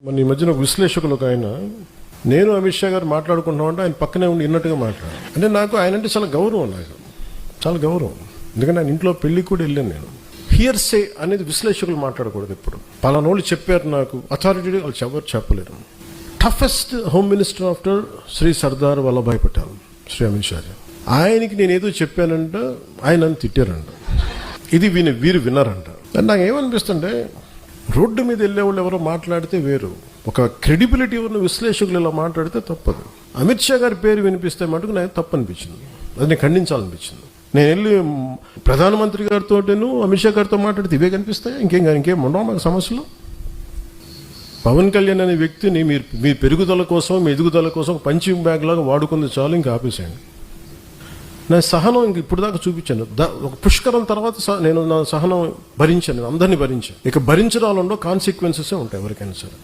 మన ఈ మధ్యన ఒక విశ్లేషకులు ఒక ఆయన నేను అమిత్ షా గారు మాట్లాడుకుంటున్నామంటే ఆయన పక్కనే ఉండి విన్నట్టుగా మాట్లాడారు. అంటే నాకు ఆయన అంటే చాలా గౌరవం, నాకు చాలా గౌరవం. ఎందుకంటే ఆయన ఇంట్లో పెళ్లికి కూడా వెళ్ళాను నేను. హియర్సే అనేది విశ్లేషకులు మాట్లాడకూడదు. ఇప్పుడు పలానోళ్ళు చెప్పారు, నాకు అథారిటీ వాళ్ళు ఎవరు చెప్పలేరు. Toughest home minister after Shri Sardar Vallabhbhai Patel Shri Amit Shah. ఆయనకి నేను ఏదో చెప్పానంట, ఆయన నన్ను తిట్టారంట. ఇది వీరు విన్నారంట. నాకు ఏమనిపిస్తుంటే, రోడ్డు మీద వెళ్ళే వాళ్ళు ఎవరో మాట్లాడితే వేరు, ఒక క్రెడిబిలిటీ ఉన్న విశ్లేషకులు ఇలా మాట్లాడితే తప్పదు. అమిత్ షా గారి పేరు వినిపిస్తే మటుకు నాకు తప్పు అనిపించింది, అది నేను ఖండించాలనిపించింది. నేను వెళ్ళి ప్రధానమంత్రి గారితో అమిత్ షా గారితో మాట్లాడితే ఇవే కనిపిస్తాయి, ఇంకేం ఉండవు నాకు సమస్యలు. పవన్ కళ్యాణ్ అనే వ్యక్తిని మీ పెరుగుదల కోసం, మీ ఎదుగుదల కోసం పంచింగ్ బ్యాగ్ లాగా వాడుకుంది చాలు, ఇంకా ఆపేసేయండి. నా సహనం ఇంక ఇప్పుడు దాకా చూపించాను. ఒక పుష్కరం తర్వాత నేను నా సహనం భరించాను, అందరినీ భరించాను. ఇక భరించడాలలో కాన్సిక్వెన్సెస్ ఉంటాయి ఎవరికైనా సరే.